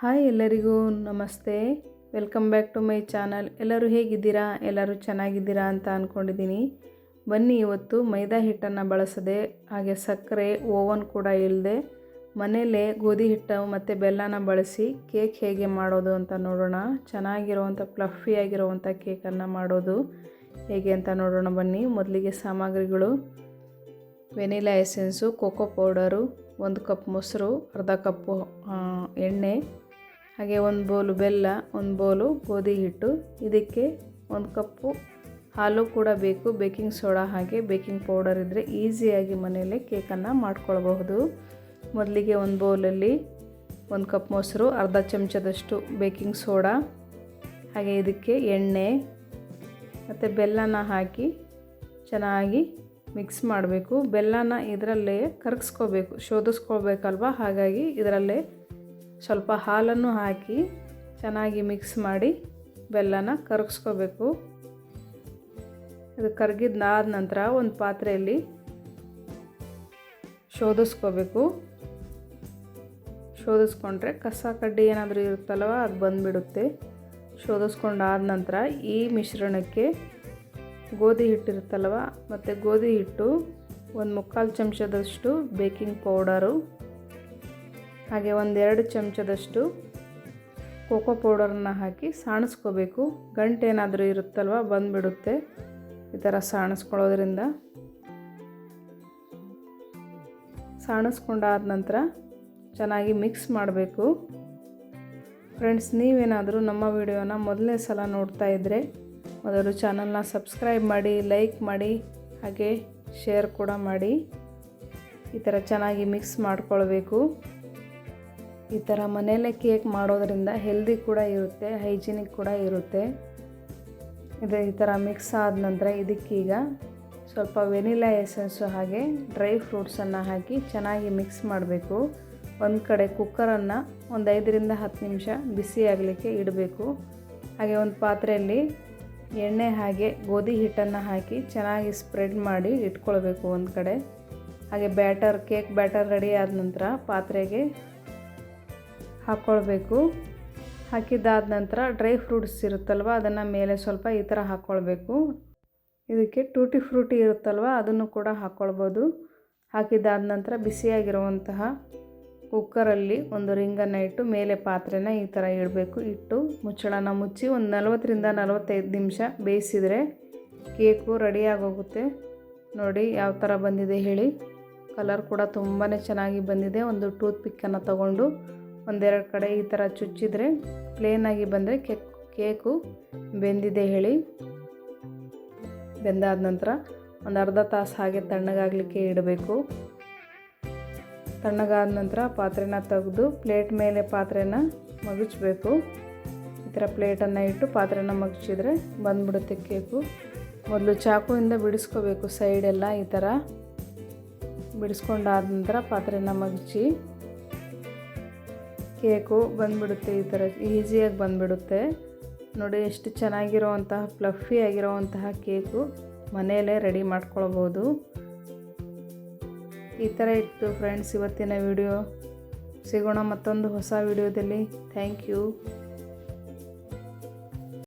Hi ಎಲ್ಲರಿಗೂ ನಮಸ್ತೆ. Welcome back to my channel. ಎಲ್ಲರೂ ಹೇಗಿದ್ದೀರಾ? ಎಲ್ಲರೂ ಚೆನ್ನಾಗಿದ್ದೀರಾ ಅಂತ ಅಂದ್ಕೊಂಡಿದ್ದೀನಿ. ಬನ್ನಿ ಇವತ್ತು ಮೈದಾ ಹಿಟ್ಟನ್ನು ಬಳಸದೆ ಹಾಗೆ ಸಕ್ಕರೆ ಓವನ್ ಕೂಡ ಇಲ್ಲದೆ ಮನೆಯಲ್ಲೇ ಗೋಧಿ ಹಿಟ್ಟು ಮತ್ತು ಬೆಲ್ಲನ ಬಳಸಿ ಕೇಕ್ ಹೇಗೆ ಮಾಡೋದು ಅಂತ ನೋಡೋಣ. ಚೆನ್ನಾಗಿರುವಂಥ ಫ್ಲಫಿಯಾಗಿರುವಂಥ ಕೇಕನ್ನು ಮಾಡೋದು ಹೇಗೆ ಅಂತ ನೋಡೋಣ ಬನ್ನಿ. ಮೊದಲಿಗೆ ಸಾಮಗ್ರಿಗಳು: vanilla essence, cocoa powder, 1 cup ಮೊಸರು, ಅರ್ಧ ಕಪ್ಪು ಎಣ್ಣೆ, ಹಾಗೆ 1 ಬೌಲು ಬೆಲ್ಲ, 1 ಬೌಲು ಗೋಧಿ ಹಿಟ್ಟು, ಇದಕ್ಕೆ 1 ಕಪ್ಪು ಹಾಲು ಕೂಡ ಬೇಕು, ಬೇಕಿಂಗ್ ಸೋಡಾ ಹಾಗೆ ಬೇಕಿಂಗ್ ಪೌಡರ್ ಇದ್ದರೆ ಈಸಿಯಾಗಿ ಮನೆಯಲ್ಲೇ ಕೇಕನ್ನು ಮಾಡ್ಕೊಳ್ಬಹುದು. ಮೊದಲಿಗೆ 1 ಬೌಲಲ್ಲಿ 1 ಕಪ್ ಮೊಸರು, ಅರ್ಧ ಚಮಚದಷ್ಟು ಬೇಕಿಂಗ್ ಸೋಡಾ, ಹಾಗೆ ಇದಕ್ಕೆ ಎಣ್ಣೆ ಮತ್ತು ಬೆಲ್ಲನ ಹಾಕಿ ಚೆನ್ನಾಗಿ ಮಿಕ್ಸ್ ಮಾಡಬೇಕು. ಬೆಲ್ಲನ ಇದರಲ್ಲೇ ಕರಗಿಸ್ಕೋಬೇಕು, ಶೋಧಿಸ್ಕೋಬೇಕಲ್ವ, ಹಾಗಾಗಿ ಇದರಲ್ಲೇ ಸ್ವಲ್ಪ ಹಾಲನ್ನು ಹಾಕಿ ಚೆನ್ನಾಗಿ ಮಿಕ್ಸ್ ಮಾಡಿ ಬೆಲ್ಲನ ಕರಗಿಸ್ಕೋಬೇಕು. ಇದು ಕರಗಿದ್ದಾದ ನಂತರ ಒಂದು ಪಾತ್ರೆಯಲ್ಲಿ ಶೋಧಿಸ್ಕೋಬೇಕು. ಶೋಧಿಸ್ಕೊಂಡ್ರೆ ಕಸ ಕಡ್ಡಿ ಏನಾದರೂ ಇರುತ್ತಲ್ವ ಅದು ಬಂದುಬಿಡುತ್ತೆ. ಶೋಧಿಸ್ಕೊಂಡಾದ ನಂತರ ಈ ಮಿಶ್ರಣಕ್ಕೆ ಗೋಧಿ ಹಿಟ್ಟಿರುತ್ತಲ್ವ ಮತ್ತು ಗೋಧಿ ಹಿಟ್ಟು, 1/4 ಚಮಚದಷ್ಟು ಬೇಕಿಂಗ್ ಪೌಡರು, ಹಾಗೆ 1-2 ಚಮಚದಷ್ಟು ಕೋಕೋ ಪೌಡರನ್ನು ಹಾಕಿ ಸಾಣಿಸ್ಕೋಬೇಕು. ಗಂಟೇನಾದರೂ ಇರುತ್ತಲ್ವ ಬಂದುಬಿಡುತ್ತೆ ಈ ಥರ ಸಾಣಿಸ್ಕೊಳ್ಳೋದ್ರಿಂದ. ಸಾಣಿಸ್ಕೊಂಡಾದ ನಂತರ ಚೆನ್ನಾಗಿ ಮಿಕ್ಸ್ ಮಾಡಬೇಕು. ಫ್ರೆಂಡ್ಸ್, ನೀವೇನಾದರೂ ನಮ್ಮ ವಿಡಿಯೋನ ಮೊದಲನೇ ಸಲ ನೋಡ್ತಾ ಇದ್ದರೆ ಮೊದಲು ಚಾನಲ್ನ ಸಬ್ಸ್ಕ್ರೈಬ್ ಮಾಡಿ, ಲೈಕ್ ಮಾಡಿ, ಹಾಗೆ ಶೇರ್ ಕೂಡ ಮಾಡಿ. ಈ ಥರ ಚೆನ್ನಾಗಿ ಮಿಕ್ಸ್ ಮಾಡ್ಕೊಳ್ಬೇಕು. ಈ ಥರ ಮನೆಯಲ್ಲೇ ಕೇಕ್ ಮಾಡೋದರಿಂದ ಹೆಲ್ದಿ ಕೂಡ ಇರುತ್ತೆ, ಹೈಜಿನಿಕ್ ಕೂಡ ಇರುತ್ತೆ. ಈ ಥರ ಮಿಕ್ಸ್ ಆದ ನಂತರ ಇದಕ್ಕೀಗ ಸ್ವಲ್ಪ ವೆನಿಲಾ ಎಸೆನ್ಸು ಹಾಗೆ ಡ್ರೈ ಫ್ರೂಟ್ಸನ್ನು ಹಾಕಿ ಚೆನ್ನಾಗಿ ಮಿಕ್ಸ್ ಮಾಡಬೇಕು. ಒಂದು ಕಡೆ ಕುಕ್ಕರನ್ನು ಒಂದು 5ರಿಂದ 10 ನಿಮಿಷ ಬಿಸಿ ಆಗಲಿಕ್ಕೆ ಇಡಬೇಕು. ಹಾಗೆ ಒಂದು ಪಾತ್ರೆಯಲ್ಲಿ ಎಣ್ಣೆ ಹಾಗೆ ಗೋಧಿ ಹಿಟ್ಟನ್ನು ಹಾಕಿ ಚೆನ್ನಾಗಿ ಸ್ಪ್ರೆಡ್ ಮಾಡಿ ಇಟ್ಕೊಳ್ಬೇಕು ಒಂದು ಕಡೆ. ಹಾಗೆ ಕೇಕ್ ಬ್ಯಾಟರ್ ರೆಡಿ ಆದ ನಂತರ ಪಾತ್ರೆಗೆ ಹಾಕ್ಕೊಳ್ಬೇಕು. ಹಾಕಿದ್ದಾದ ನಂತರ ಡ್ರೈ ಫ್ರೂಟ್ಸ್ ಇರುತ್ತಲ್ವ ಅದನ್ನು ಮೇಲೆ ಸ್ವಲ್ಪ ಈ ಥರ ಹಾಕ್ಕೊಳ್ಬೇಕು. ಇದಕ್ಕೆ ಟೂಟಿ ಫ್ರೂಟಿ ಇರುತ್ತಲ್ವ ಅದನ್ನು ಕೂಡ ಹಾಕ್ಕೊಳ್ಬೋದು. ಹಾಕಿದ್ದಾದ ನಂತರ ಬಿಸಿಯಾಗಿರುವಂತಹ ಕುಕ್ಕರಲ್ಲಿ ಒಂದು ರಿಂಗನ್ನು ಇಟ್ಟು ಮೇಲೆ ಪಾತ್ರೆನ ಈ ಥರ ಇಡಬೇಕು. ಇಟ್ಟು ಮುಚ್ಚಳನ ಮುಚ್ಚಿ ಒಂದು 40ರಿಂದ 45 ನಿಮಿಷ ಬೇಯಿಸಿದರೆ ಕೇಕು ರೆಡಿಯಾಗೋಗುತ್ತೆ. ನೋಡಿ ಯಾವ ಥರ ಬಂದಿದೆ ಹೇಳಿ. ಕಲರ್ ಕೂಡ ತುಂಬಾ ಚೆನ್ನಾಗಿ ಬಂದಿದೆ. ಒಂದು ಟೂತ್ ಪಿಕ್ಕನ್ನು ತಗೊಂಡು 1-2 ಕಡೆ ಈ ಥರ ಚುಚ್ಚಿದರೆ ಪ್ಲೇನಾಗಿ ಬಂದರೆ ಕೇಕು ಬೆಂದಿದೆ ಹೇಳಿ. ಬೆಂದಾದ ನಂತರ ಒಂದು ಅರ್ಧ ತಾಸು ಹಾಗೆ ತಣ್ಣಗಾಗಲಿಕ್ಕೆ ಇಡಬೇಕು. ತಣ್ಣಗಾದ ನಂತರ ಪಾತ್ರೆನ ತೆಗೆದು ಪ್ಲೇಟ್ ಮೇಲೆ ಪಾತ್ರೆನ ಮಗುಚಬೇಕು. ಈ ಥರ ಪ್ಲೇಟನ್ನು ಇಟ್ಟು ಪಾತ್ರೆನ ಮಗುಚಿದ್ರೆ ಬಂದುಬಿಡುತ್ತೆ ಕೇಕು. ಮೊದಲು ಚಾಕುವಿಂದ ಬಿಡಿಸ್ಕೋಬೇಕು ಸೈಡೆಲ್ಲ. ಈ ಥರ ಬಿಡಿಸ್ಕೊಂಡಾದ ನಂತರ ಪಾತ್ರೆನ ಮಗುಚಿ ಕೇಕು ಬಂದುಬಿಡುತ್ತೆ. ಈ ಥರ ಈಸಿಯಾಗಿ ಬಂದುಬಿಡುತ್ತೆ. ನೋಡಿ ಎಷ್ಟು ಚೆನ್ನಾಗಿರೋವಂತಹ ಫ್ಲಫಿ ಆಗಿರೋವಂತಹ ಕೇಕು ಮನೆಯಲ್ಲೇ ರೆಡಿ ಮಾಡ್ಕೊಳ್ಬೋದು. ಈ ಥರ ಇತ್ತು ಫ್ರೆಂಡ್ಸ್ ಇವತ್ತಿನ ವಿಡಿಯೋ. ಸಿಗೋಣ ಮತ್ತೊಂದು ಹೊಸ ವಿಡಿಯೋದಲ್ಲಿ. Thank you.